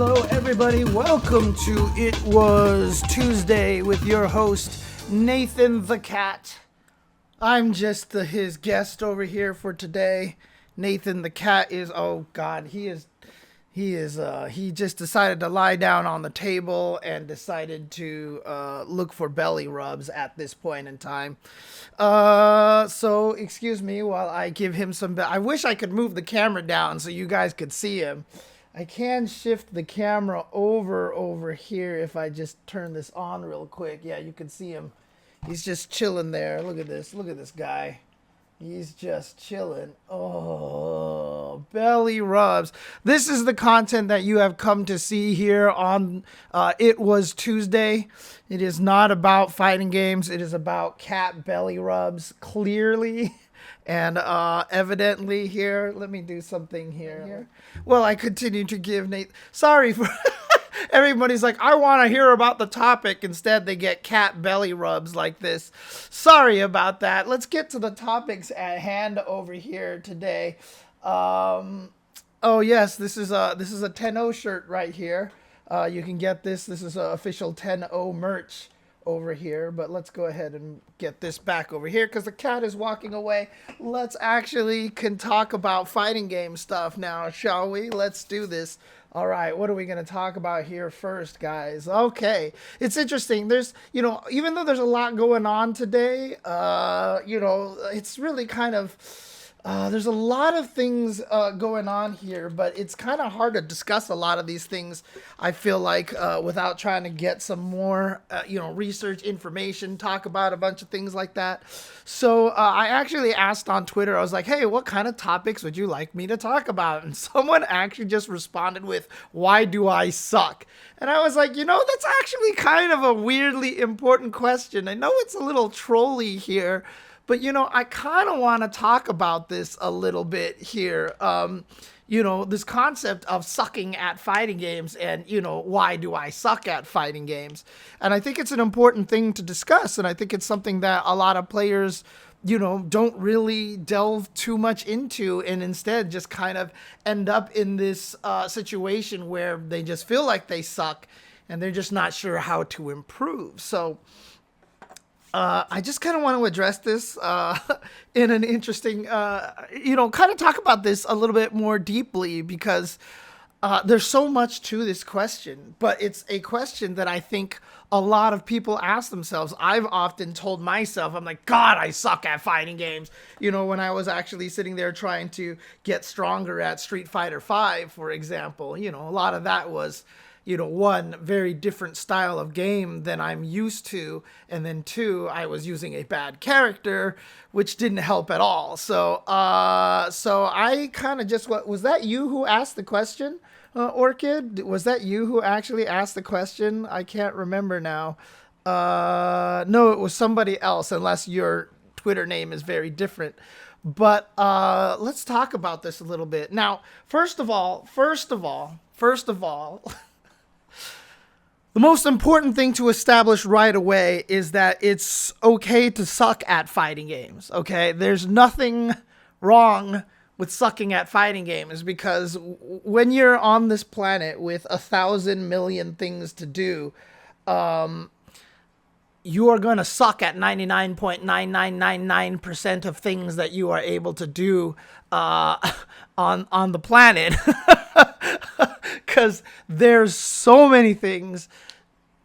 Hello, everybody. Welcome to It Was Tuesday with your host, Nathan the Cat. I'm just his guest over here for today. Nathan the Cat is, oh God, he just decided to lie down on the table and decided to look for belly rubs at this point in time. So excuse me while I give him some, I wish I could move the camera down so you guys could see him. I can shift the camera over here if I just turn this on real quick. Yeah, you can see him. He's just chilling there. Look at this. Look at this guy. He's just chilling. Oh, belly rubs. This is the content that you have come to see here on It Was Tuesday. It is not about fighting games. It is about cat belly rubs, clearly. And evidently here, let me do something here. Well, I continue to give Nate. Sorry for everybody's like, I want to hear about the topic. Instead, they get cat belly rubs like this. Sorry about that. Let's get to the topics at hand over here today. Oh yes, this is a 10-0 shirt right here. You can get this. This is official 10-0 merch over here, but let's go ahead and get this back over here because the cat is walking away. Let's actually can talk about fighting game stuff now, shall we? Let's do this. All right, what are we going to talk about here first, guys? Okay, it's interesting. There's, even though there's a lot going on today, it's really kind of, there's a lot of things going on here, but it's kind of hard to discuss a lot of these things, I feel like, without trying to get some more, research information, talk about a bunch of things like that. So I actually asked on Twitter, I was like, hey, what kind of topics would you like me to talk about? And someone actually just responded with, why do I suck? And I was like, that's actually kind of a weirdly important question. I know it's a little trolly here, but, I kind of want to talk about this a little bit here. This concept of sucking at fighting games and, why do I suck at fighting games? And I think it's an important thing to discuss. And I think it's something that a lot of players, don't really delve too much into and instead just kind of end up in this situation where they just feel like they suck and they're just not sure how to improve. So I just kind of want to address this in an interesting, kind of talk about this a little bit more deeply because there's so much to this question, but it's a question that I think a lot of people ask themselves. I've often told myself, I'm like, God, I suck at fighting games. When I was actually sitting there trying to get stronger at Street Fighter V, for example, a lot of that was, one, very different style of game than I'm used to. And then two, I was using a bad character, which didn't help at all. So I kind of just, was that you who asked the question, Orchid? Was that you who actually asked the question? I can't remember now. No, it was somebody else, unless your Twitter name is very different. But let's talk about this a little bit. Now, first of all, the most important thing to establish right away is that it's okay to suck at fighting games, okay? There's nothing wrong with sucking at fighting games because when you're on this planet with 1,000 million things to do, you are going to suck at 99.9999% of things that you are able to do on the planet. Because there's so many things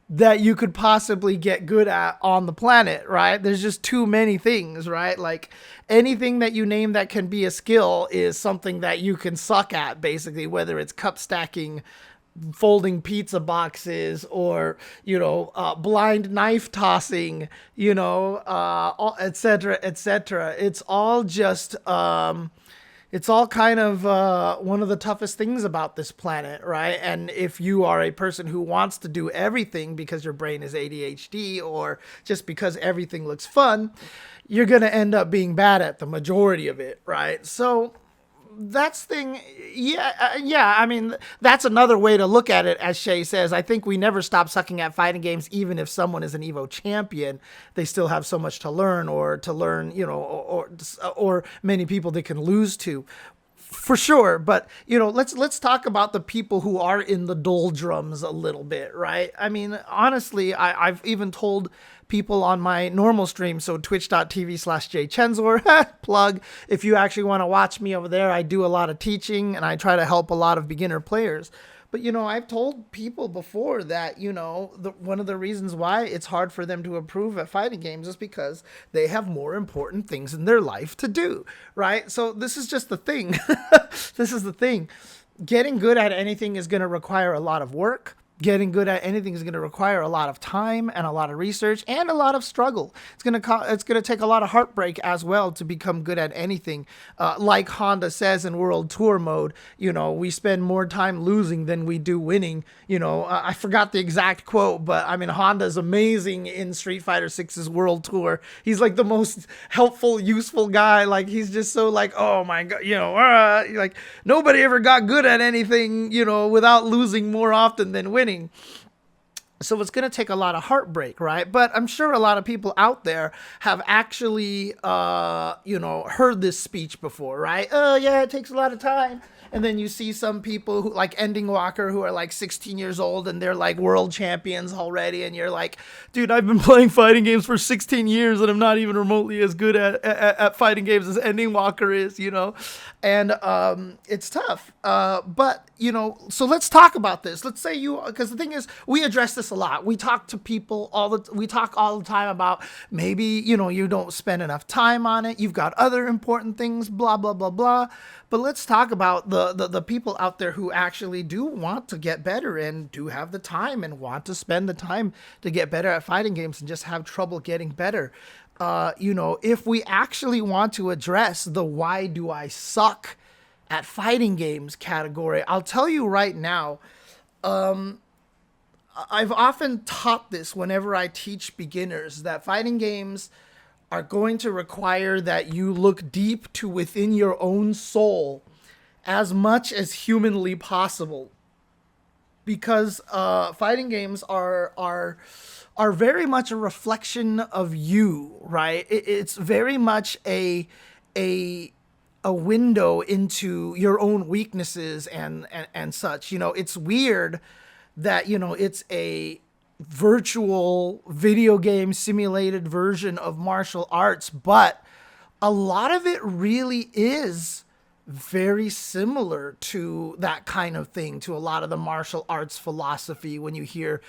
that you could possibly get good at on the planet, right? There's just too many things, right? Like anything that you name that can be a skill is something that you can suck at, basically, whether it's cup stacking, folding pizza boxes, or, blind knife tossing, et cetera, et cetera. It's all just, it's all kind of one of the toughest things about this planet, right? And if you are a person who wants to do everything because your brain is ADHD or just because everything looks fun, you're going to end up being bad at the majority of it, right? So that's thing. Yeah. I mean, that's another way to look at it. As Shay says, I think we never stop sucking at fighting games. Even if someone is an Evo champion, they still have so much to learn, or many people they can lose to. For sure, but let's talk about the people who are in the doldrums a little bit, right? I mean, honestly, I've even told people on my normal stream, so twitch.tv/jchenzor, plug, if you actually want to watch me over there, I do a lot of teaching and I try to help a lot of beginner players. But I've told people before that one of the reasons why it's hard for them to improve at fighting games is because they have more important things in their life to do, right? So this is just the thing. This is the thing. Getting good at anything is going to require a lot of work. Getting good at anything is going to require a lot of time and a lot of research and a lot of struggle. It's going to take a lot of heartbreak as well to become good at anything. Like Honda says in World Tour mode, we spend more time losing than we do winning. I forgot the exact quote, but I mean, Honda's amazing in Street Fighter 6's World Tour. He's like the most helpful, useful guy. Like he's just so like, oh my God, like nobody ever got good at anything, without losing more often than winning. So it's going to take a lot of heartbreak, right? But I'm sure a lot of people out there have actually, heard this speech before, right? Oh, yeah, it takes a lot of time. And then you see some people who like Ending Walker who are like 16 years old and they're like world champions already. And you're like, dude, I've been playing fighting games for 16 years and I'm not even remotely as good at fighting games as Ending Walker is, And it's tough. But, so let's talk about this. Let's say because the thing is, we address this a lot. We talk to people we talk all the time about maybe, you don't spend enough time on it. You've got other important things, blah, blah, blah, blah. But let's talk about the people out there who actually do want to get better and do have the time and want to spend the time to get better at fighting games and just have trouble getting better. If we actually want to address the why do I suck at fighting games category, I'll tell you right now, I've often taught this whenever I teach beginners that fighting games are going to require that you look deep to within your own soul as much as humanly possible. Because fighting games are very much a reflection of you, right? It's very much a window into your own weaknesses and such. It's weird that, it's a virtual video game simulated version of martial arts, but a lot of it really is very similar to that kind of thing, to a lot of the martial arts philosophy. When you hear,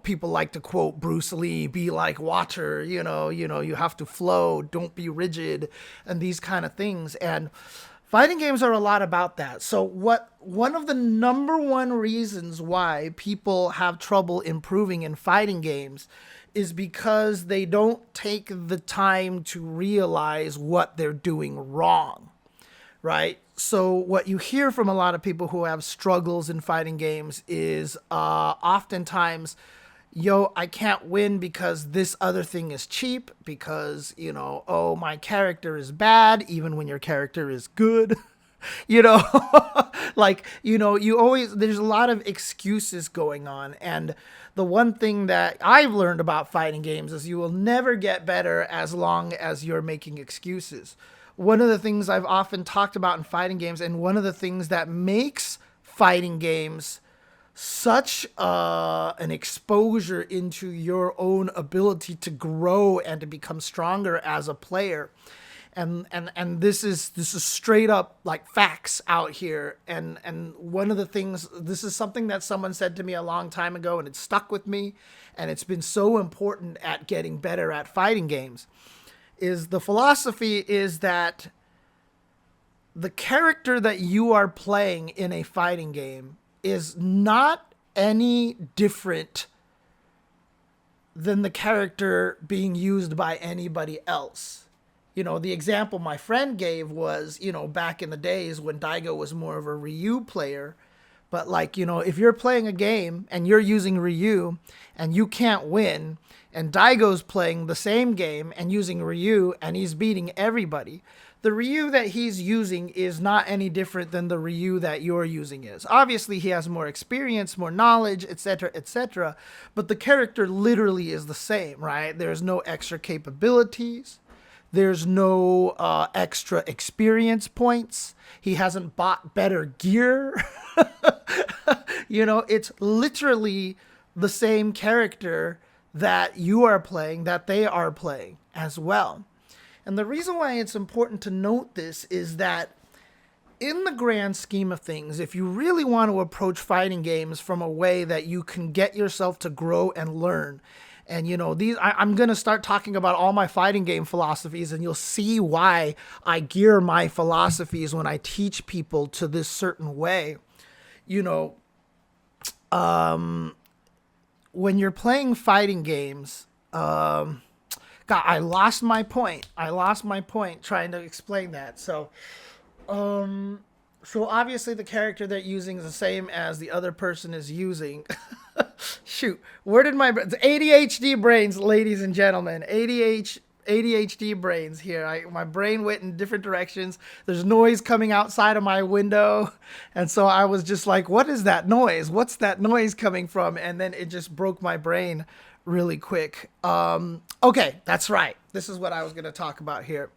people like to quote Bruce Lee, be like water, you have to flow, don't be rigid, and these kind of things. And fighting games are a lot about that. So one of the number one reasons why people have trouble improving in fighting games is because they don't take the time to realize what they're doing wrong, right? So what you hear from a lot of people who have struggles in fighting games is oftentimes, I can't win because this other thing is cheap, because, my character is bad, even when your character is good. You always, there's a lot of excuses going on. And the one thing that I've learned about fighting games is you will never get better as long as you're making excuses. One of the things I've often talked about in fighting games, and one of the things that makes fighting games such an exposure into your own ability to grow and to become stronger as a player. And this is straight up like facts out here. And one of the things, this is something that someone said to me a long time ago, and it stuck with me, and it's been so important at getting better at fighting games, is the philosophy is that the character that you are playing in a fighting game is not any different than the character being used by anybody else. The example my friend gave was, back in the days when Daigo was more of a Ryu player. But if you're playing a game and you're using Ryu and you can't win, and Daigo's playing the same game and using Ryu and he's beating everybody, the Ryu that he's using is not any different than the Ryu that you're using is. Obviously, he has more experience, more knowledge, etc., but the character literally is the same, right? There's no extra capabilities. There's no extra experience points. He hasn't bought better gear. It's literally the same character that you are playing, that they are playing as well. And the reason why it's important to note this is that in the grand scheme of things, if you really want to approach fighting games from a way that you can get yourself to grow and learn, and I'm going to start talking about all my fighting game philosophies, and you'll see why I gear my philosophies when I teach people to this certain way. When you're playing fighting games, God, I lost my point. Trying to explain that. So obviously the character they're using is the same as the other person is using. Shoot, where did my ADHD brains, ladies and gentlemen, ADHD brains here. My brain went in different directions. There's noise coming outside of my window, and so I was just like, what is that noise? What's that noise coming from? And then it just broke my brain really quick. Okay, that's right. This is what I was going to talk about here.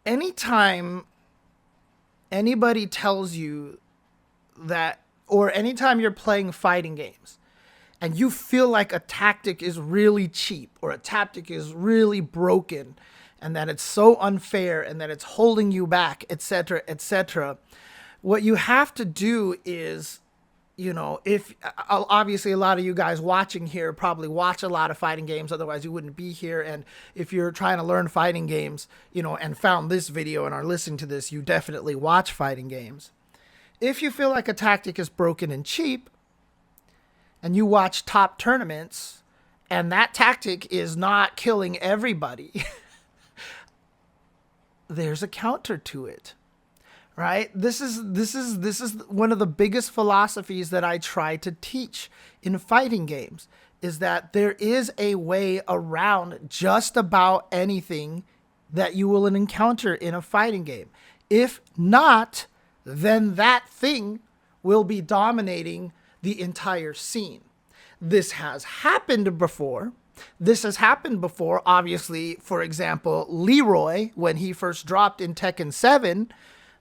Anytime anybody tells you that, or anytime you're playing fighting games and you feel like a tactic is really cheap or a tactic is really broken and that it's so unfair and that it's holding you back, etc., etc., what you have to do is, if obviously a lot of you guys watching here probably watch a lot of fighting games, otherwise you wouldn't be here. And if you're trying to learn fighting games, and found this video and are listening to this, you definitely watch fighting games. If you feel like a tactic is broken and cheap, and you watch top tournaments, and that tactic is not killing everybody, there's a counter to it, right? This is one of the biggest philosophies that I try to teach in fighting games, is that there is a way around just about anything that you will encounter in a fighting game. If not, then that thing will be dominating the entire scene. This has happened before. Obviously, for example, Leroy, when he first dropped in Tekken 7,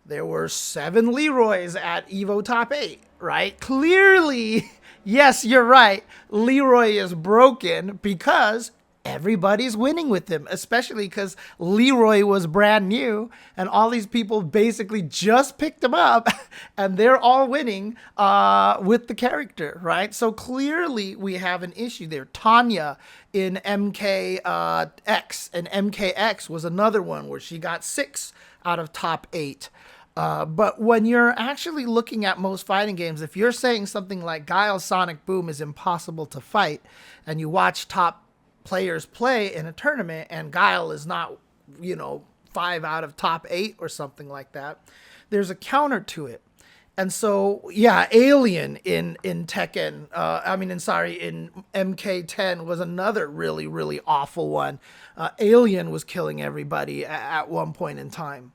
there were 7 Leroys at Evo Top 8, right? Clearly, yes, you're right, Leroy is broken because everybody's winning with him, especially because Leroy was brand new and all these people basically just picked him up and they're all winning with the character, right? So clearly we have an issue there. Tanya in MKX, and MKX was another one where she got 6 out of top 8. But when you're actually looking at most fighting games, if you're saying something like Guile Sonic Boom is impossible to fight, and you watch top players play in a tournament and Guile is not, 5 out of top 8 or something like that, there's a counter to it. And so, yeah, Alien in Tekken, in MK10 was another really, really awful one. Alien was killing everybody at one point in time.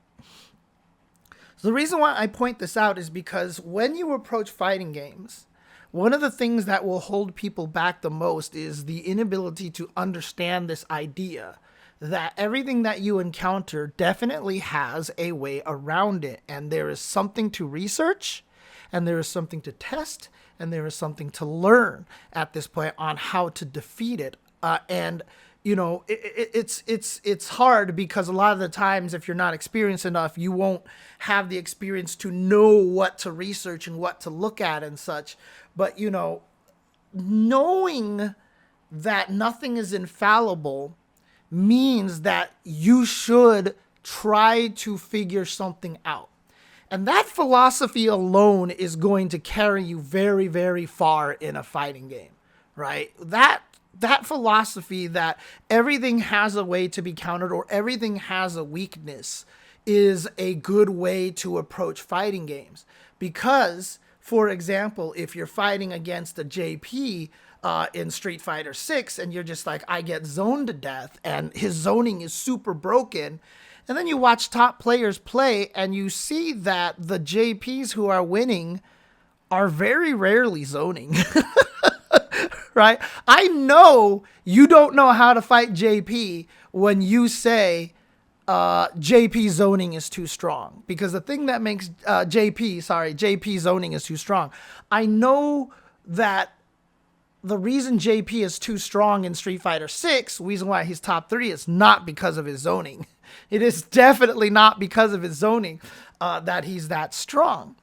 So the reason why I point this out is because when you approach fighting games, one of the things that will hold people back the most is the inability to understand this idea that everything that you encounter definitely has a way around it. And there is something to research, and there is something to test, and there is something to learn at this point on how to defeat it. It's hard because a lot of the times, if you're not experienced enough, you won't have the experience to know what to research and what to look at and such. But, knowing that nothing is infallible means that you should try to figure something out. And that philosophy alone is going to carry you very, very far in a fighting game, right? That philosophy that everything has a way to be countered or everything has a weakness is a good way to approach fighting games. Because, for example, if you're fighting against a JP in Street Fighter 6 and you're just like, I get zoned to death and his zoning is super broken, and then you watch top players play and you see that the JPs who are winning are very rarely zoning. right? I know you don't know how to fight JP when you say JP zoning is too strong, because the thing that makes JP zoning is too strong. I know that the reason JP is too strong in Street Fighter 6, reason why he's top 3, is not because of his zoning. It is definitely not because of his zoning that he's that strong.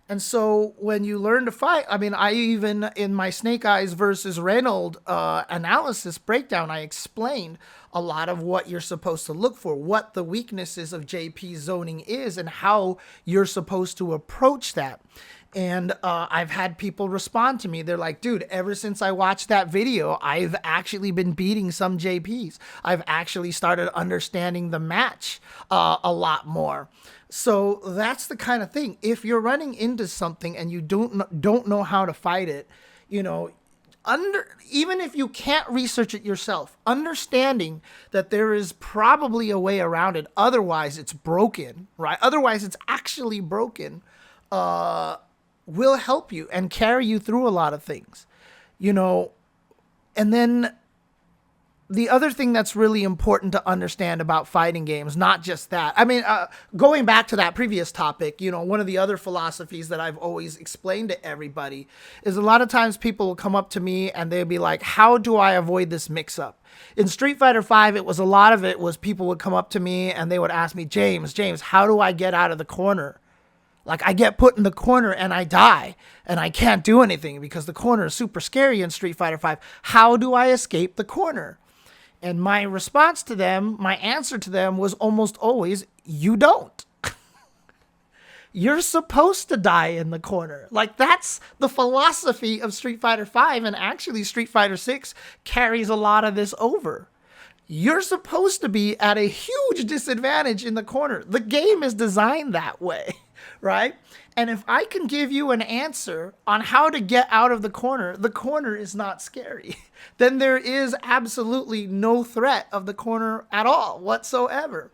And so when you learn to fight, I mean, I even in my Snake Eyes versus Reynolds analysis breakdown, I explained a lot of what you're supposed to look for, what the weaknesses of JP zoning is, and how you're supposed to approach that. And I've had people respond to me. They're like, dude, ever since I watched that video, I've actually been beating some JPs. I've actually started understanding the match a lot more. So that's the kind of thing. If you're running into something and you don't know how to fight it, you know, even if you can't research it yourself, understanding that there is probably a way around it. Otherwise, it's broken, right? Otherwise, it's actually broken. Will help you and carry you through a lot of things, you know. And then the other thing that's really important to understand about fighting games, not just that. I mean, going back to that previous topic, you know, one of the other philosophies that I've always explained to everybody is a lot of times people will come up to me and they'll be like, how do I avoid this mix-up? In Street Fighter 5, it was a lot of it was people would come up to me and they would ask me, James, how do I get out of the corner? Like, I get put in the corner and I die and I can't do anything because the corner is super scary in Street Fighter 5. How do I escape the corner? And my response to them, my answer to them was almost always, you don't. You're supposed to die in the corner. Like, that's the philosophy of Street Fighter 5, and actually Street Fighter 6 carries a lot of this over. You're supposed to be at a huge disadvantage in the corner. The game is designed that way, right? And if I can give you an answer on how to get out of the corner is not scary. Then there is absolutely no threat of the corner at all whatsoever.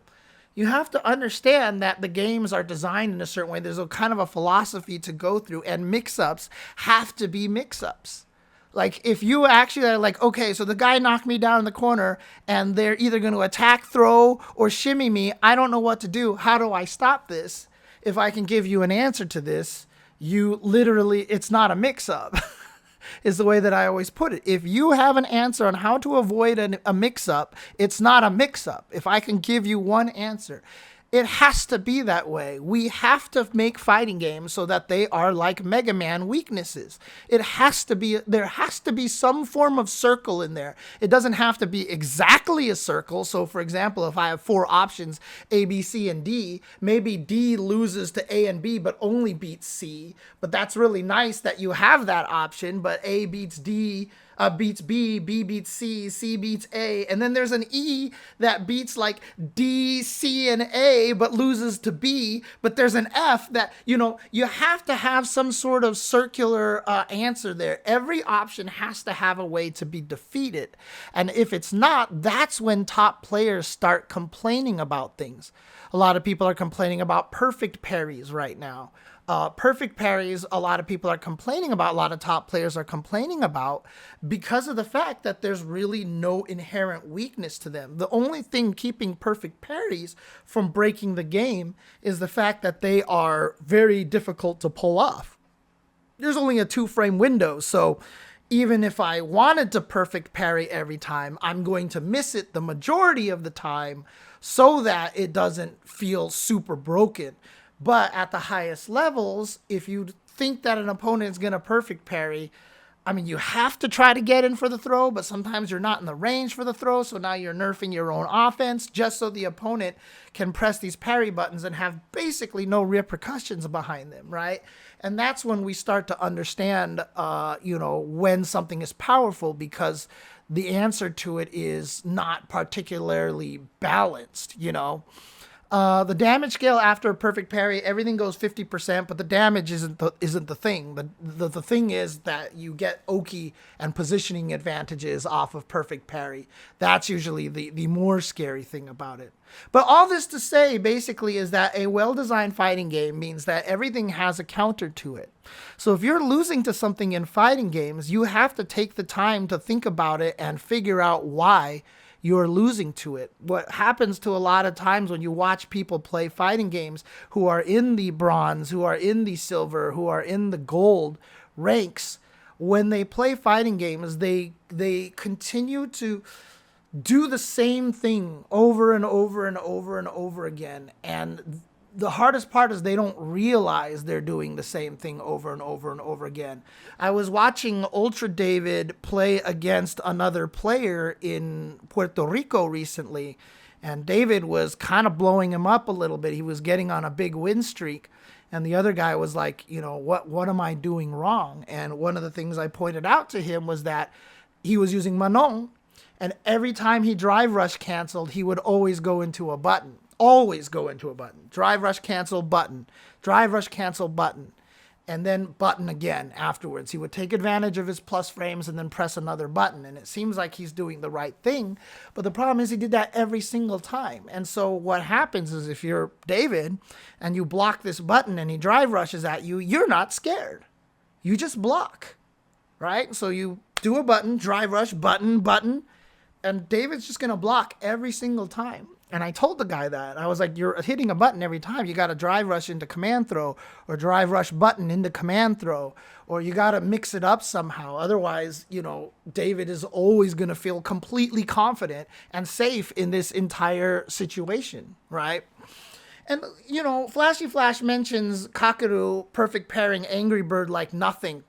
You have to understand that the games are designed in a certain way. There's a kind of a philosophy to go through, and mix-ups have to be mix-ups. Like, if you actually are like, okay, so the guy knocked me down in the corner and they're either going to attack, throw, or shimmy me. I don't know what to do. How do I stop this? If I can give you an answer to this, you literally, it's not a mix-up, is the way that I always put it. If you have an answer on how to avoid a mix-up, it's not a mix-up. If I can give you one answer, it has to be that way. We have to make fighting games so that they are like Mega Man weaknesses. There has to be some form of circle in there. It doesn't have to be exactly a circle. So for example, if I have 4 options, A, B, C, and D, maybe D loses to A and B, but only beats C. But that's really nice that you have that option, but A beats D, beats B, B beats C, C beats A, and then there's an E that beats like D, C, and A, but loses to B, but there's an F that, you know, you have to have some sort of circular answer there. Every option has to have a way to be defeated, and if it's not, that's when top players start complaining about things. A lot of people are complaining about perfect parries right now. Perfect parries, a lot of people are complaining about, a lot of top players are complaining about, because of the fact that there's really no inherent weakness to them. The only thing keeping perfect parries from breaking the game is the fact that they are very difficult to pull off. There's only a 2-frame window, so even if I wanted to perfect parry every time, I'm going to miss it the majority of the time so that it doesn't feel super broken. But at the highest levels, if you think that an opponent is going to perfect parry, I mean, you have to try to get in for the throw, but sometimes you're not in the range for the throw, so now you're nerfing your own offense just so the opponent can press these parry buttons and have basically no repercussions behind them, right? And that's when we start to understand, when something is powerful, because the answer to it is not particularly balanced, you know? The damage scale after a perfect parry, everything goes 50%, but the damage isn't the thing. The thing is that you get Oki and positioning advantages off of perfect parry. That's usually the more scary thing about it. But all this to say, basically, is that a well-designed fighting game means that everything has a counter to it. So if you're losing to something in fighting games, you have to take the time to think about it and figure out why you're losing to it. What happens to a lot of times when you watch people play fighting games who are in the bronze, who are in the silver, who are in the gold ranks, when they play fighting games, they continue to do the same thing over and over and over and over again. And the hardest part is they don't realize they're doing the same thing over and over and over again. I was watching Ultra David play against another player in Puerto Rico recently, and David was kind of blowing him up a little bit. He was getting on a big win streak, and the other guy was like, what am I doing wrong? And one of the things I pointed out to him was that he was using Manon, and every time he drive rush canceled, he would always go into a button. Always go into a button. Drive rush cancel button. Drive rush cancel button. And then button again afterwards. He would take advantage of his plus frames and then press another button. And it seems like he's doing the right thing. But the problem is he did that every single time. And so what happens is if you're David and you block this button and he drive rushes at you, you're not scared. You just block. Right? So you do a button, drive rush, button, button. And David's just going to block every single time. And I told the guy that. I was like, you're hitting a button every time. You got to drive rush into command throw or drive rush button into command throw, or you got to mix it up somehow. Otherwise, David is always going to feel completely confident and safe in this entire situation, right? And, Flashy Flash mentions Kakeru perfect pairing Angry Bird like nothing.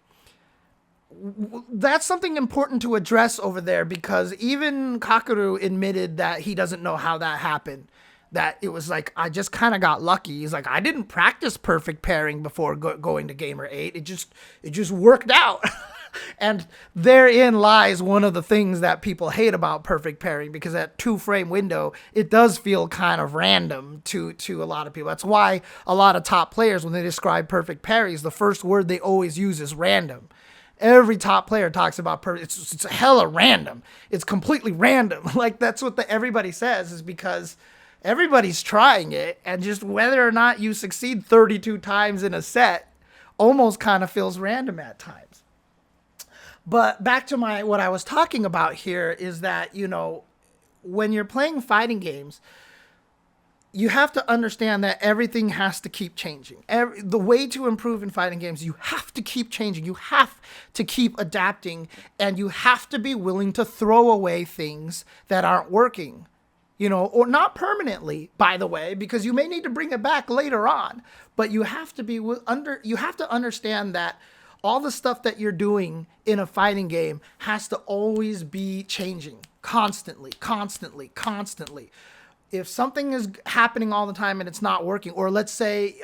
That's something important to address over there, because even Kakeru admitted that he doesn't know how that happened. That it was like, I just kind of got lucky. He's like, I didn't practice perfect pairing before going to Gamer 8. It just worked out. And therein lies one of the things that people hate about perfect pairing, because at 2-frame window, it does feel kind of random to a lot of people. That's why a lot of top players, when they describe perfect parries, the first word they always use is random. Every top player talks about it's hella random. It's completely random. Like, that's what everybody says, is because everybody's trying it, and just whether or not you succeed 32 times in a set almost kind of feels random at times. But back to what I was talking about here is that, when you're playing fighting games, you have to understand that everything has to keep changing. The way to improve in fighting games, you have to keep changing. You have to keep adapting, and you have to be willing to throw away things that aren't working, or not permanently, by the way, because you may need to bring it back later on. But you have to understand that all the stuff that you're doing in a fighting game has to always be changing constantly. If something is happening all the time and it's not working, or let's say,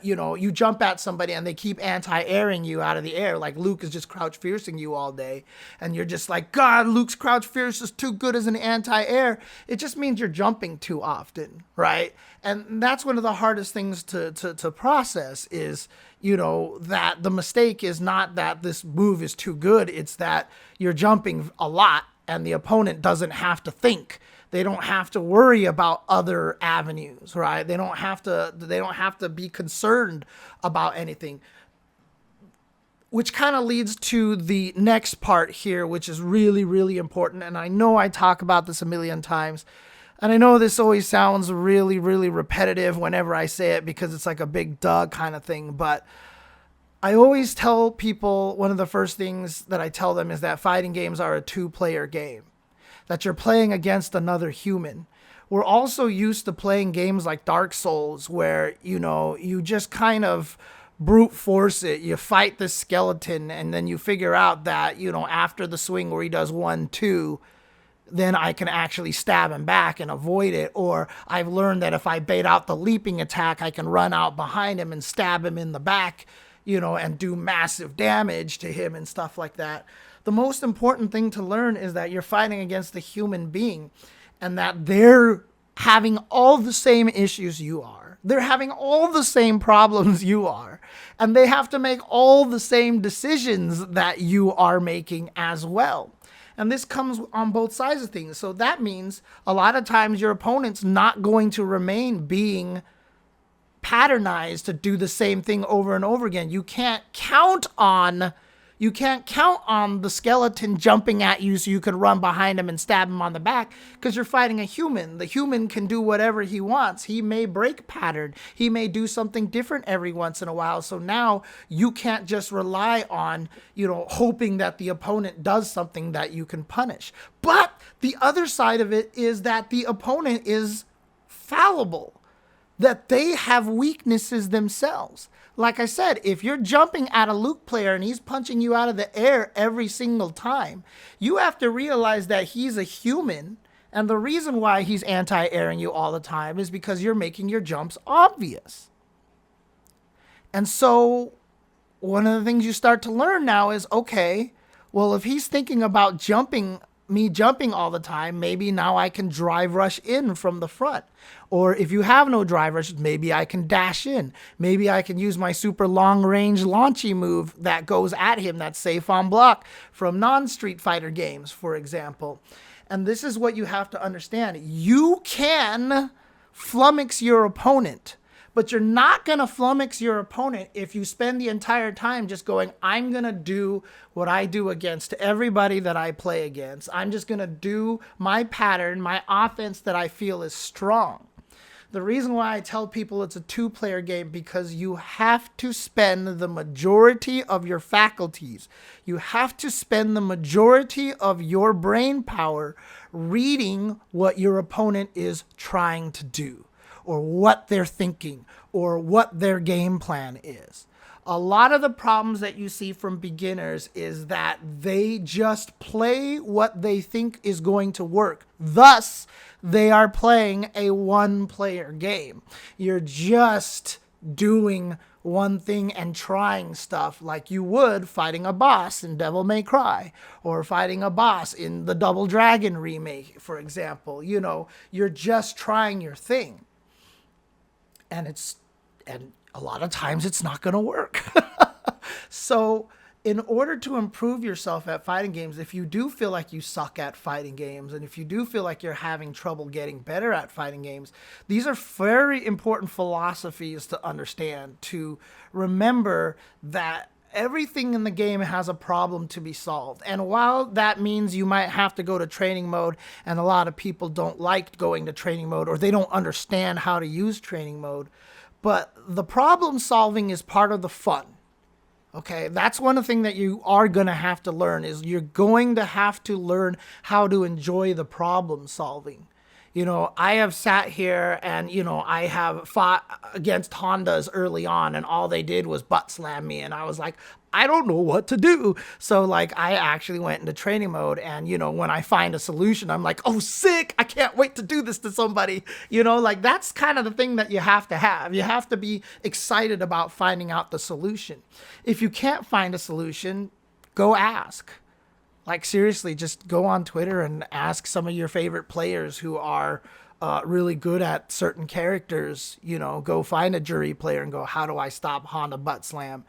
you jump at somebody and they keep anti-airing you out of the air, like Luke is just crouch fiercing you all day, and you're just like, God, Luke's crouch fierce is too good as an anti-air. It just means you're jumping too often, right? And that's one of the hardest things to process is, that the mistake is not that this move is too good. It's that you're jumping a lot and the opponent doesn't have to think. They don't have to worry about other avenues, right? They don't have to be concerned about anything. Which kind of leads to the next part here, which is really, really important. And I know I talk about this a million times. And I know this always sounds really, really repetitive whenever I say it, because it's like a big duh kind of thing. But I always tell people, one of the first things that I tell them is that fighting games are a 2-player game. That you're playing against another human. We're also used to playing games like Dark Souls, where, you just kind of brute force it. You fight the skeleton, and then you figure out that, after the swing where he does 1-2, then I can actually stab him back and avoid it. Or I've learned that if I bait out the leaping attack, I can run out behind him and stab him in the back, and do massive damage to him and stuff like that. The most important thing to learn is that you're fighting against a human being, and that their having all the same issues you are. They're having all the same problems you are. And they have to make all the same decisions that you are making as well. And this comes on both sides of things. So that means a lot of times your opponent's not going to remain being patternized to do the same thing over and over again. You can't count on the skeleton jumping at you so you can run behind him and stab him on the back, because you're fighting a human. The human can do whatever he wants. He may break pattern. He may do something different every once in a while. So now you can't just rely on, hoping that the opponent does something that you can punish. But the other side of it is that the opponent is fallible, that they have weaknesses themselves. Like I said, if you're jumping at a Luke player and he's punching you out of the air every single time, you have to realize that he's a human. And the reason why he's anti-airing you all the time is because you're making your jumps obvious. And so one of the things you start to learn now is, okay, well, if he's thinking about jumping all the time, maybe now I can drive rush in from the front. Or if you have no drive rush, maybe I can dash in. Maybe I can use my super long range launchy move that goes at him that's safe on block from non-Street Fighter games, for example. And this is what you have to understand. You can flummox your opponent, but you're not going to flummox your opponent if you spend the entire time just going, I'm going to do what I do against everybody that I play against. I'm just going to do my pattern, my offense that I feel is strong. The reason why I tell people it's a two-player game, because you have to spend the majority of your faculties. You have to spend the majority of your brain power reading what your opponent is trying to do, or what they're thinking, or what their game plan is. A lot of the problems that you see from beginners is that they just play what they think is going to work. Thus, they are playing a one-player game. You're just doing one thing and trying stuff like you would fighting a boss in Devil May Cry, or fighting a boss in the Double Dragon remake, for example. You're just trying your thing. And a lot of times it's not going to work. So in order to improve yourself at fighting games, if you do feel like you suck at fighting games, and if you do feel like you're having trouble getting better at fighting games, these are very important philosophies to understand, to remember that everything in the game has a problem to be solved. And while that means you might have to go to training mode, and a lot of people don't like going to training mode, or they don't understand how to use training mode, but the problem solving is part of the fun. Okay, that's one thing that you are going to have to learn, is you're going to have to learn how to enjoy the problem solving. I have sat here and, I have fought against Hondas early on, and all they did was butt slam me. And I was like, I don't know what to do. So I actually went into training mode, and, when I find a solution, I'm like, oh, sick. I can't wait to do this to somebody. That's kind of the thing that you have to have. You have to be excited about finding out the solution. If you can't find a solution, go ask. Seriously, just go on Twitter and ask some of your favorite players who are really good at certain characters. Go find a jury player and go, how do I stop Honda butt slam?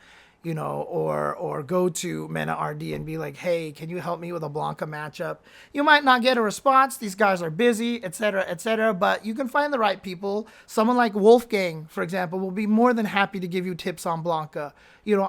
Or go to Mena RD and be like, hey, can you help me with a Blanca matchup? You might not get a response. These guys are busy, etc., but you can find the right people. Someone like Wolfgang, for example, will be more than happy to give you tips on Blanca.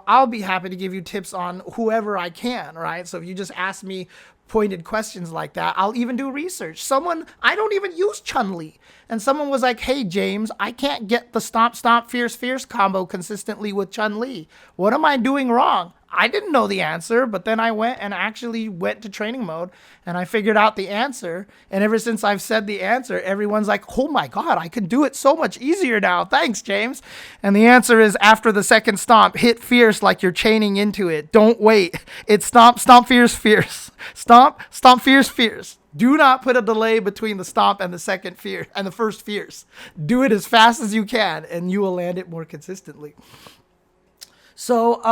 I'll be happy to give you tips on whoever I can, right? So if you just ask me pointed questions like that, I'll even do research. I don't even use Chun-Li. And someone was like, hey, James, I can't get the stomp, stomp, fierce, fierce combo consistently with Chun-Li. What am I doing wrong? I didn't know the answer, but then I went to training mode and I figured out the answer. And ever since I've said the answer, everyone's like, oh my God, I can do it so much easier now. Thanks, James. And the answer is, after the second stomp, hit fierce like you're chaining into it. Don't wait. It's stomp, stomp, fierce, fierce. Stomp, stomp, fierce, fierce. Do not put a delay between the stomp and the second fierce and the first fierce. Do it as fast as you can and you will land it more consistently. So,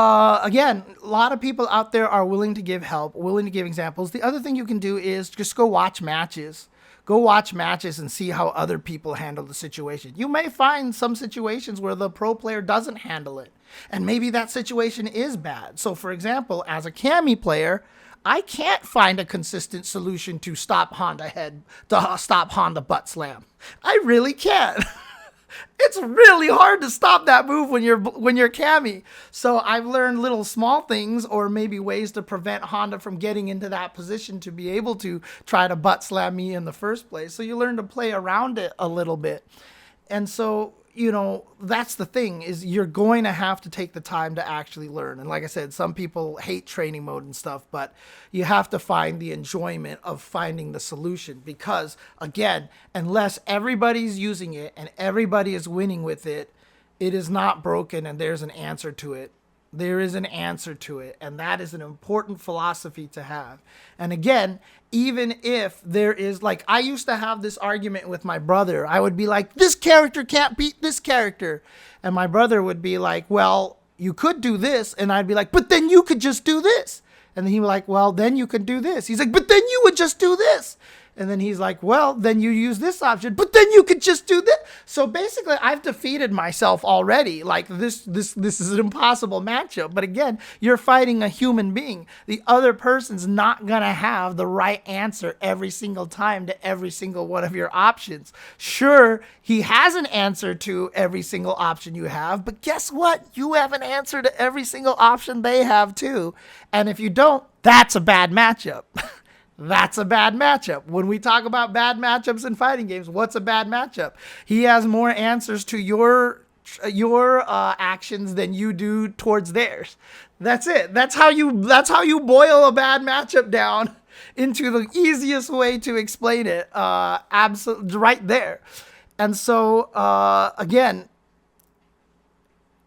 again, a lot of people out there are willing to give help, willing to give examples. The other thing you can do is just go watch matches. Go watch matches and see how other people handle the situation. You may find some situations where the pro player doesn't handle it, and maybe that situation is bad. So for example, as a Kami player, I can't find a consistent solution to stop Honda butt slam. I really can't. It's really hard to stop that move when you're Kami. So I've learned little small things, or maybe ways to prevent Honda from getting into that position to be able to try to butt slam me in the first place. So you learn to play around it a little bit. And so, that's the thing, is you're going to have to take the time to actually learn. And like I said, some people hate training mode and stuff, but you have to find the enjoyment of finding the solution, because again, unless everybody's using it and everybody is winning with it, it is not broken, and there's an answer to it. There is an answer to it, and that is an important philosophy to have. And again, even if there is, like, I used to have this argument with my brother. I would be like, this character can't beat this character. And my brother would be like, well, you could do this. And I'd be like, but then you could just do this. And then he'd be like, well, then you could do this. He's like, but then you would just do this. And then he's like, well, then you use this option, but then you could just do this. So basically, I've defeated myself already. Like, this is an impossible matchup. But again, you're fighting a human being. The other person's not going to have the right answer every single time to every single one of your options. Sure, he has an answer to every single option you have, but guess what? You have an answer to every single option they have too. And if you don't, that's a bad matchup. That's a bad matchup. When we talk about bad matchups in fighting games, what's a bad matchup? He has more answers to your actions than you do towards theirs. That's it. That's how you boil a bad matchup down into the easiest way to explain it. Absolutely right there. And so again,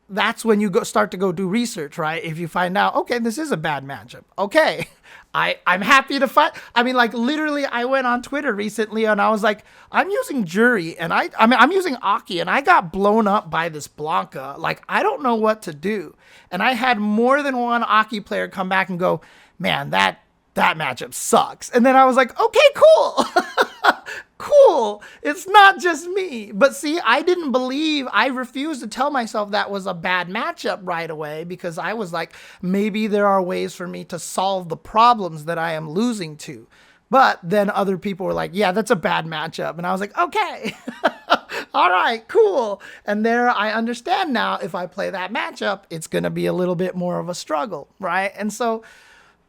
that's when you start to go do research, right? If you find out, okay, this is a bad matchup. Okay, I'm happy to fight. I mean, like, literally, I went on Twitter recently and I was like, I'm using Jury and I'm using Aki, and I got blown up by this Blanca. Like, I don't know what to do. And I had more than one Aki player come back and go, man, that matchup sucks. And then I was like, okay, cool. Cool. It's not just me. But see, I refused to tell myself that was a bad matchup right away, because I was like, maybe there are ways for me to solve the problems that I am losing to. But then other people were like, yeah, that's a bad matchup. And I was like, okay, all right, cool. And there, I understand now, if I play that matchup, it's going to be a little bit more of a struggle, right? And so,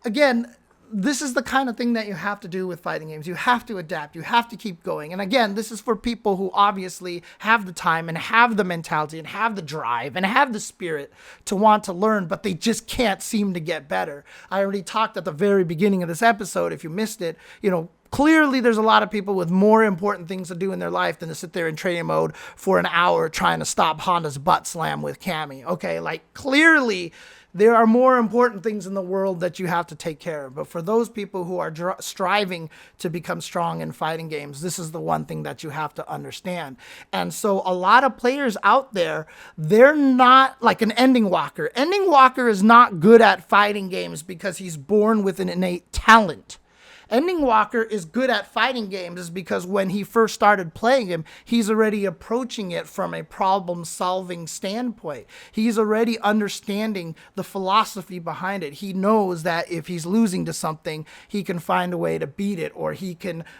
again, this is the kind of thing that you have to do with fighting games. You have to adapt. You have to keep going. And again, this is for people who obviously have the time and have the mentality and have the drive and have the spirit to want to learn, but they just can't seem to get better. I already talked at the very beginning of this episode, if you missed it, clearly there's a lot of people with more important things to do in their life than to sit there in training mode for an hour trying to stop Honda's butt slam with Kami. Okay, like, clearly there are more important things in the world that you have to take care of. But for those people who are striving to become strong in fighting games, this is the one thing that you have to understand. And so a lot of players out there, they're not like an Ending Walker. Ending Walker is not good at fighting games because he's born with an innate talent. Ending Walker is good at fighting games is because when he first started playing him, he's already approaching it from a problem-solving standpoint. He's already understanding the philosophy behind it. He knows that if he's losing to something, he can find a way to beat it, or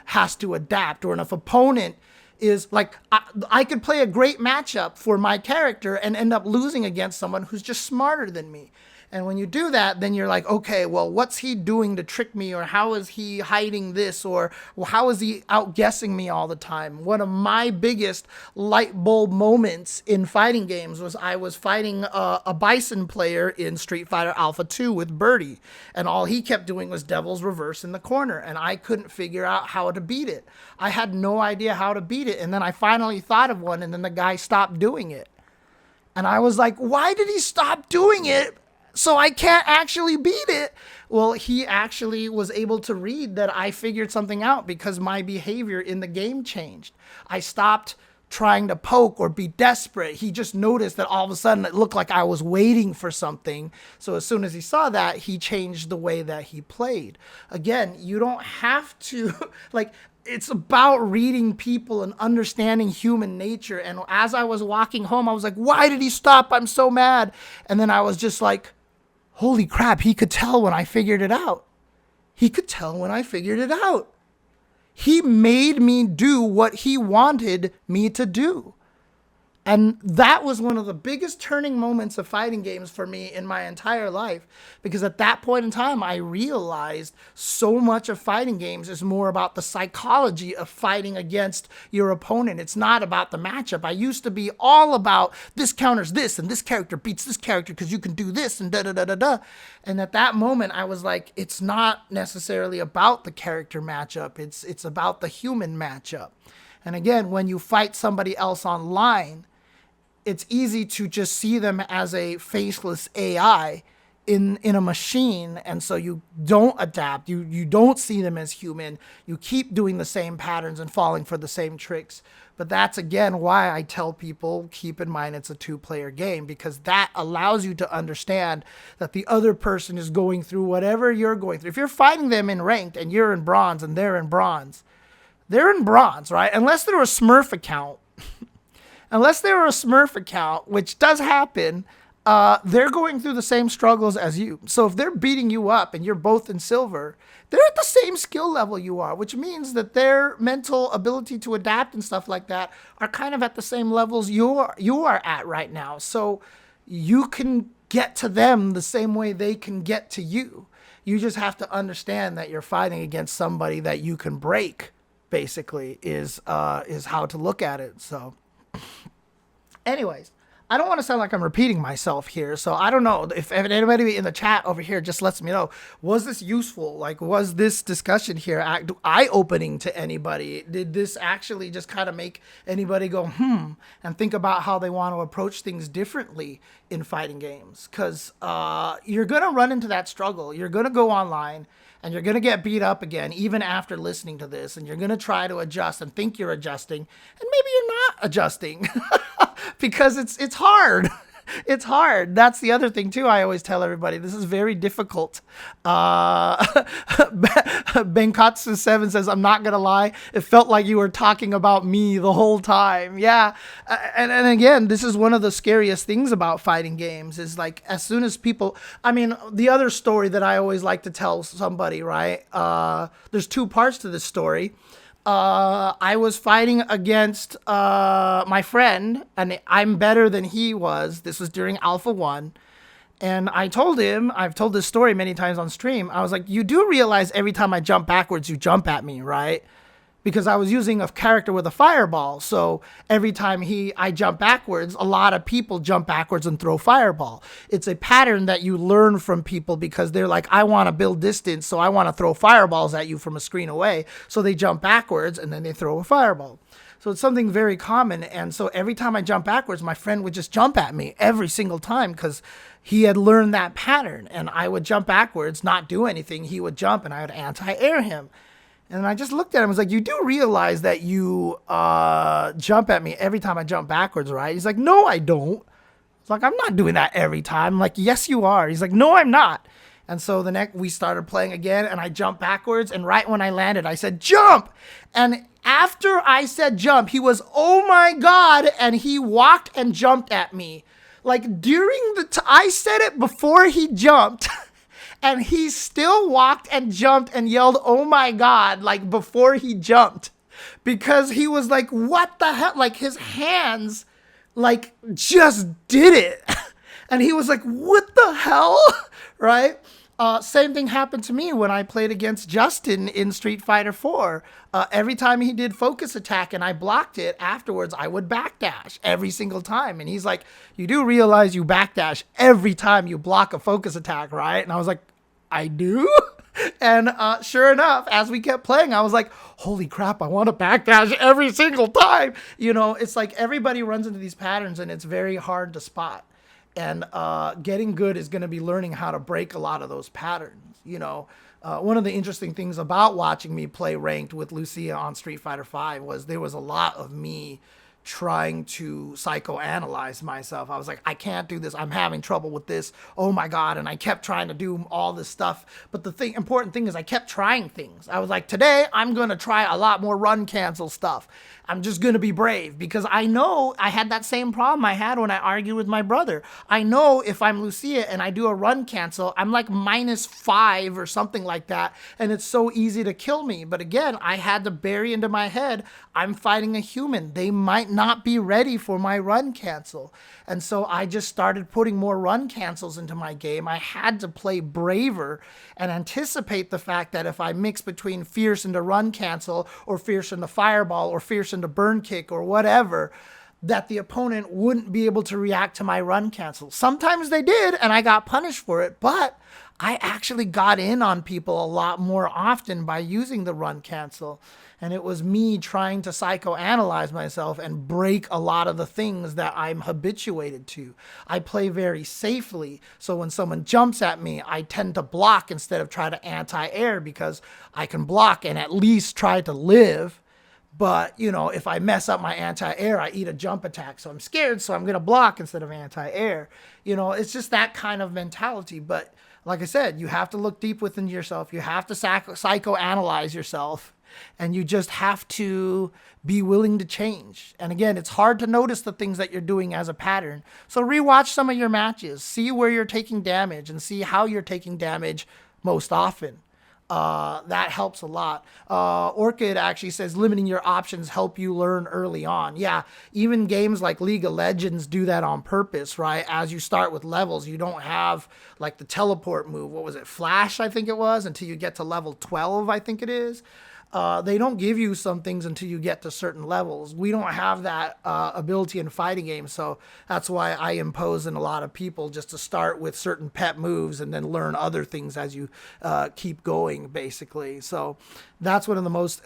has to adapt. Or if opponent is like, I could play a great matchup for my character and end up losing against someone who's just smarter than me. And when you do that, then you're like, okay, well, what's he doing to trick me? Or how is he hiding this? Or how is he outguessing me all the time? One of my biggest light bulb moments in fighting games was I was fighting a Bison player in Street Fighter Alpha 2 with Birdie. And all he kept doing was Devil's Reverse in the corner. And I couldn't figure out how to beat it. I had no idea how to beat it. And then I finally thought of one, and then the guy stopped doing it. And I was like, why did he stop doing it? So I can't actually beat it. Well, he actually was able to read that I figured something out because my behavior in the game changed. I stopped trying to poke or be desperate. He just noticed that all of a sudden it looked like I was waiting for something. So as soon as he saw that, he changed the way that he played. Again, you don't have to, like, it's about reading people and understanding human nature. And as I was walking home, I was like, why did he stop? I'm so mad. And then I was just like, holy crap, he could tell when I figured it out. He could tell when I figured it out. He made me do what he wanted me to do. And that was one of the biggest turning moments of fighting games for me in my entire life. Because at that point in time, I realized so much of fighting games is more about the psychology of fighting against your opponent. It's not about the matchup. I used to be all about this counters this and this character beats this character because you can do this and da-da-da-da-da. And at that moment, I was like, it's not necessarily about the character matchup. It's about the human matchup. And again, when you fight somebody else online, it's easy to just see them as a faceless AI in a machine. And so you don't adapt. You don't see them as human. You keep doing the same patterns and falling for the same tricks. But that's, again, why I tell people, keep in mind it's a 2-player game, because that allows you to understand that the other person is going through whatever you're going through. If you're fighting them in ranked and you're in bronze and they're in bronze, right? Unless they're a Smurf account. Unless they're a Smurf account, which does happen, they're going through the same struggles as you. So if they're beating you up and you're both in silver, they're at the same skill level you are, which means that their mental ability to adapt and stuff like that are kind of at the same levels you are at right now. So you can get to them the same way they can get to you. You just have to understand that you're fighting against somebody that you can break, basically, is how to look at it. So anyways, I don't want to sound like I'm repeating myself here, so I don't know if anybody in the chat over here just lets me know, was this useful? Like, was this discussion here eye-opening to anybody? Did this actually just kind of make anybody go, and think about how they want to approach things differently in fighting games? Because you're going to run into that struggle. You're going to go online, and you're going to get beat up again, even after listening to this, and you're going to try to adjust and think you're adjusting, and maybe you're not adjusting. Because it's hard. It's hard. That's the other thing, too. I always tell everybody, this is very difficult. Benkatsu7 says, I'm not going to lie. It felt like you were talking about me the whole time. Yeah. And again, this is one of the scariest things about fighting games is like, as soon as people, I mean, the other story that I always like to tell somebody, right? There's 2 parts to this story. I was fighting against my friend, and I'm better than he was. This was during Alpha 1. And I told him, I've told this story many times on stream, I was like, you do realize every time I jump backwards, you jump at me, right? Because I was using a character with a fireball. So every time I jump backwards, a lot of people jump backwards and throw fireball. It's a pattern that you learn from people because they're like, I want to build distance, so I want to throw fireballs at you from a screen away. So they jump backwards and then they throw a fireball. So it's something very common. And so every time I jump backwards, my friend would just jump at me every single time because he had learned that pattern. And I would jump backwards, not do anything. He would jump and I would anti-air him. And I just looked at him and was like, you do realize that you jump at me every time I jump backwards, right? He's like, no, I don't. It's like, I'm not doing that every time. I'm like, yes, you are. He's like, no, I'm not. And so we started playing again, and I jumped backwards. And right when I landed, I said, jump. And after I said jump, he was, oh, my God. And he walked and jumped at me. Like, during I said it before he jumped. And he still walked and jumped and yelled, oh my God, like before he jumped. Because he was like, what the hell? Like his hands, like just did it. And he was like, what the hell? Right? Same thing happened to me when I played against Justin in Street Fighter 4. Every time he did focus attack and I blocked it, afterwards I would backdash every single time. And he's like, you do realize you backdash every time you block a focus attack, right? And I was like, I do? And sure enough, as we kept playing, I was like, holy crap, I want to backdash every single time. You know, it's like everybody runs into these patterns and it's very hard to spot. And getting good is going to be learning how to break a lot of those patterns. You know, one of the interesting things about watching me play ranked with Lucia on Street Fighter V was there was a lot of me trying to psychoanalyze myself. I was like, I can't do this. I'm having trouble with this. Oh my God. And I kept trying to do all this stuff. But the important thing is I kept trying things. I was like, today I'm going to try a lot more run cancel stuff. I'm just going to be brave because I know I had that same problem I had when I argued with my brother. I know if I'm Lucia and I do a run cancel, I'm like -5 or something like that. And it's so easy to kill me. But again, I had to bury into my head, I'm fighting a human. They might not be ready for my run cancel. And so I just started putting more run cancels into my game. I had to play braver and anticipate the fact that if I mix between fierce into run cancel or fierce into fireball or fierce into burn kick or whatever, that the opponent wouldn't be able to react to my run cancel. Sometimes they did, and I got punished for it, but I actually got in on people a lot more often by using the run cancel. And it was me trying to psychoanalyze myself and break a lot of the things that I'm habituated to. I play very safely. So when someone jumps at me, I tend to block instead of try to anti-air because I can block and at least try to live. But, you know, if I mess up my anti-air, I eat a jump attack. So I'm scared, so I'm going to block instead of anti-air. You know, it's just that kind of mentality. But like I said, you have to look deep within yourself. You have to psychoanalyze yourself. And you just have to be willing to change. And again, it's hard to notice the things that you're doing as a pattern. So rewatch some of your matches. See where you're taking damage and see how you're taking damage most often. That helps a lot. Orchid actually says limiting your options help you learn early on. Yeah, even games like League of Legends do that on purpose, right? As you start with levels, you don't have like the teleport move. What was it? Flash, I think it was, until you get to level 12, I think it is. They don't give you some things until you get to certain levels. We don't have that ability in fighting games, so that's why I impose in a lot of people just to start with certain pet moves and then learn other things as you keep going, basically. So that's one of the most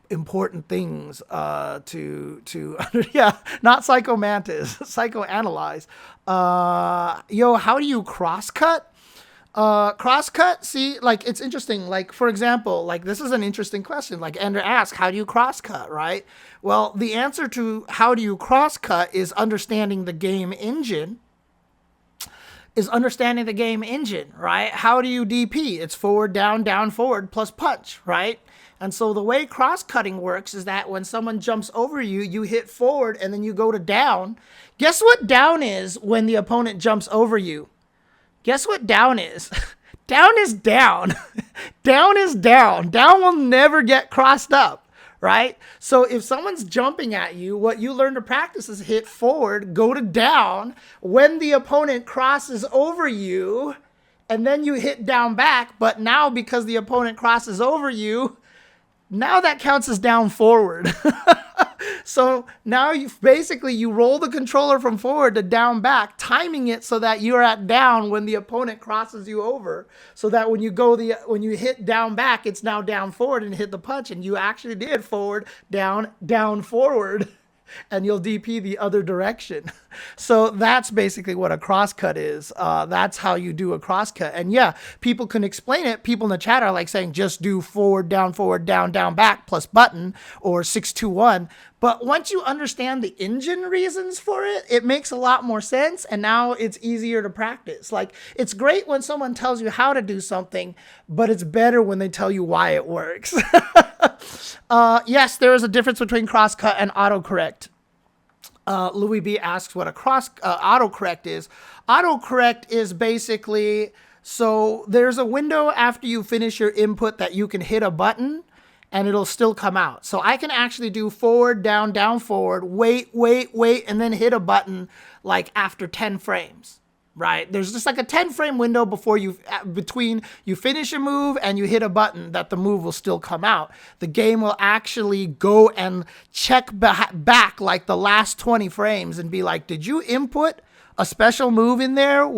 important things to yeah, not psychomantis, psychoanalyze. How do you crosscut? Crosscut, see, like, it's interesting. Like, for example, like, this is an interesting question. Like, Ender asked, how do you crosscut, right? Well, the answer to how do you crosscut is understanding the game engine. Right? How do you DP? It's forward, down, forward, plus punch, right? And so the way cross-cutting works is that when someone jumps over you, you hit forward and then you go to down. Guess what down is when the opponent jumps over you? Guess what down is? Down is down. Down is down. Down will never get crossed up, right? So if someone's jumping at you, what you learn to practice is hit forward, go to down. When the opponent crosses over you, and then you hit down back, but now because the opponent crosses over you, now that counts as down forward. So now you roll the controller from forward to down back, timing it so that you're at down when the opponent crosses you over, so that when you hit down back, it's now down forward and hit the punch, and you actually did forward, down, forward. And you'll DP the other direction. So that's basically what a crosscut is. That's how you do a crosscut. And yeah, people can explain it. People in the chat are like saying, just do forward, down, back, plus button, or 6-2-1. But once you understand the engine reasons for it, it makes a lot more sense. And now it's easier to practice. Like, it's great when someone tells you how to do something, but it's better when they tell you why it works. Yes, there is a difference between crosscut and autocorrect. Louis B asks what a autocorrect is. Autocorrect is basically, so there's a window after you finish your input that you can hit a button and it'll still come out. So I can actually do forward, down, forward, wait, and then hit a button like after 10 frames. Right? There's just like a 10-frame window between you finish a move and you hit a button that the move will still come out. The game will actually go and check back like the last 20 frames and be like, did you input a special move in there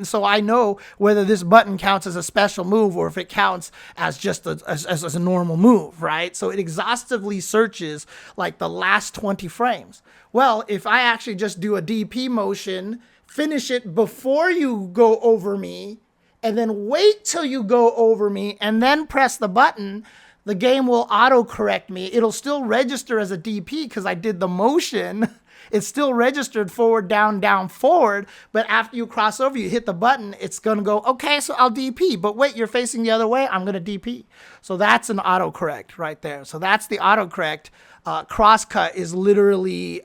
so I know whether this button counts as a special move or if it counts as just as a normal move, right? So it exhaustively searches like the last 20 frames. Well, if I actually just do a DP motion, finish it before you go over me, and then wait till you go over me, and then press the button, the game will autocorrect me. It'll still register as a DP because I did the motion. It's still registered forward, down, down, forward. But after you cross over, you hit the button, it's going to go, okay, so I'll DP. But wait, you're facing the other way. I'm going to DP. So that's an autocorrect right there. So that's the autocorrect. Crosscut is literally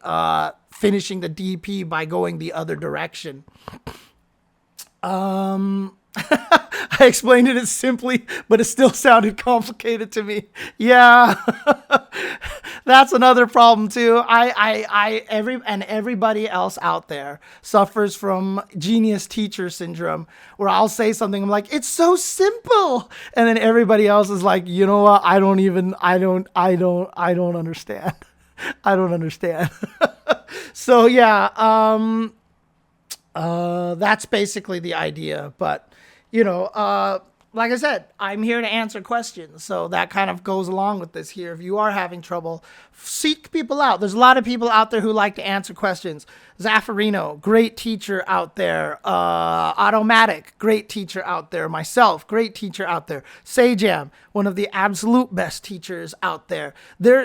finishing the DP by going the other direction. I explained it as simply, but it still sounded complicated to me. Yeah, that's another problem too. Everybody else out there suffers from genius teacher syndrome, where I'll say something, I'm like, it's so simple, and then everybody else is like, you know what? I don't understand. I don't understand. So yeah, that's basically the idea, but like I said, I'm here to answer questions. So that kind of goes along with this here. If you are having trouble, seek people out. There's a lot of people out there who like to answer questions. Zaffarino, great teacher out there. Automatic, great teacher out there. Myself, great teacher out there. Sajam, one of the absolute best teachers out there.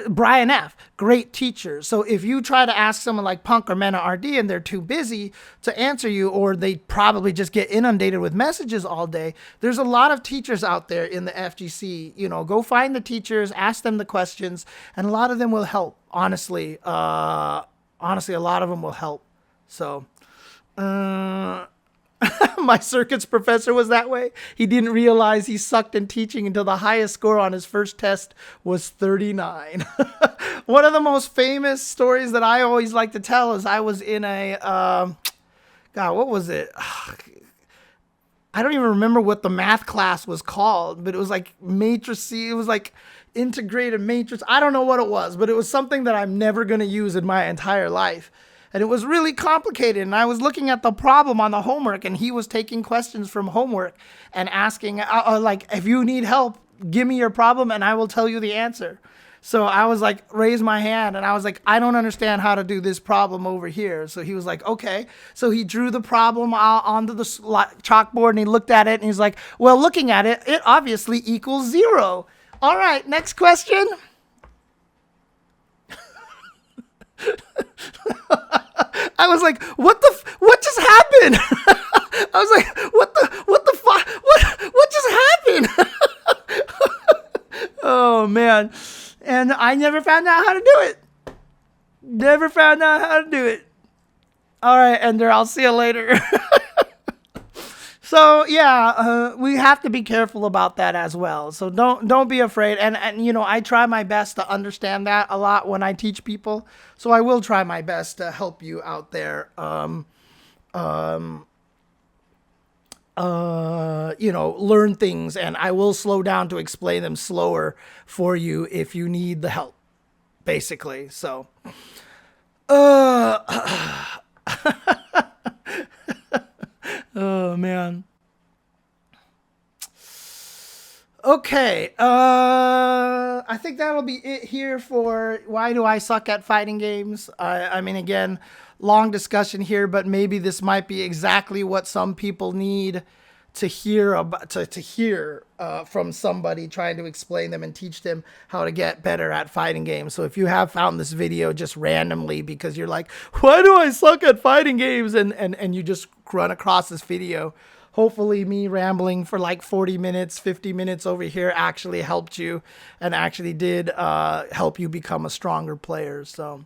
Brian F., great teacher. So if you try to ask someone like Punk or Mena RD and they're too busy to answer you, or they probably just get inundated with messages all day, there's a lot of teachers out there in the FGC. Go find the teachers, ask them the questions, and a lot of them will help. Honestly, a lot of them will help. So, my circuits professor was that way. He didn't realize he sucked in teaching until the highest score on his first test was 39. One of the most famous stories that I always like to tell is I was in a, what was it? I don't even remember what the math class was called, but it was like matrix. It was like integrated matrix. I don't know what it was, but it was something that I'm never going to use in my entire life. And it was really complicated. And I was looking at the problem on the homework, and he was taking questions from homework and asking, if you need help, give me your problem and I will tell you the answer. So I was like, raise my hand, and I was like, I don't understand how to do this problem over here. So he was like, okay. So he drew the problem onto the chalkboard, and he looked at it, and he's like, well, looking at it, it obviously equals 0. All right, next question. I was like, what just happened? I was like, what just happened? Oh man. And I never found out how to do it. All right, Ender, I'll see you later. So yeah, we have to be careful about that as well. So don't be afraid. And I try my best to understand that a lot when I teach people. So I will try my best to help you out there. Learn things, and I will slow down to explain them slower for you if you need the help, basically. So, oh man. Okay, I think that'll be it here for why do I suck at fighting games. I mean, again, long discussion here, but maybe this might be exactly what some people need to hear about, to hear from somebody trying to explain them and teach them how to get better at fighting games. So if you have found this video just randomly because you're like, why do I suck at fighting games? And you just run across this video, hopefully me rambling for like 40 minutes, 50 minutes over here actually helped you and actually did help you become a stronger player. So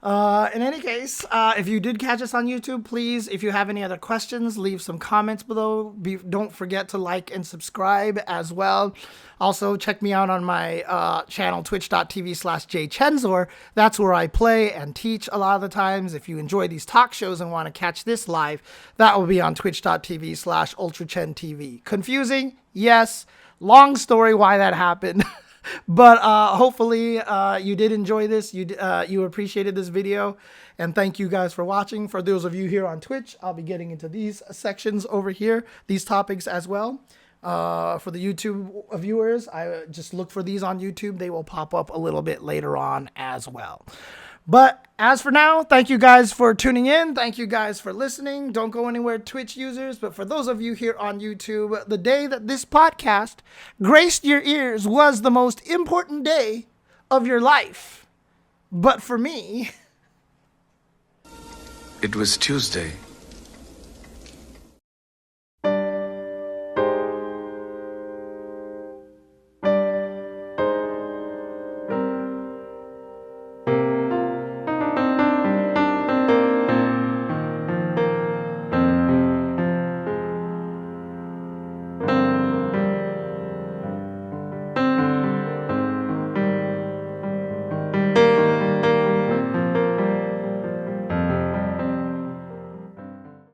in any case, if you did catch us on YouTube, please, if you have any other questions, leave some comments below. Don't forget to like and subscribe as well. Also, check me out on my channel, twitch.tv/jchenzor. That's where I play and teach a lot of the times. If you enjoy these talk shows and want to catch this live, that will be on twitch.tv/ultrachentv. Confusing? Yes. Long story why that happened. But hopefully you did enjoy this. You appreciated this video. And thank you guys for watching. For those of you here on Twitch, I'll be getting into these sections over here, these topics as well. For the YouTube viewers, I just look for these on YouTube. They will pop up a little bit later on as well. But as for now, thank you guys for tuning in. Thank you guys for listening. Don't go anywhere, Twitch users. But for those of you here on YouTube, the day that this podcast graced your ears was the most important day of your life. But for me, it was Tuesday.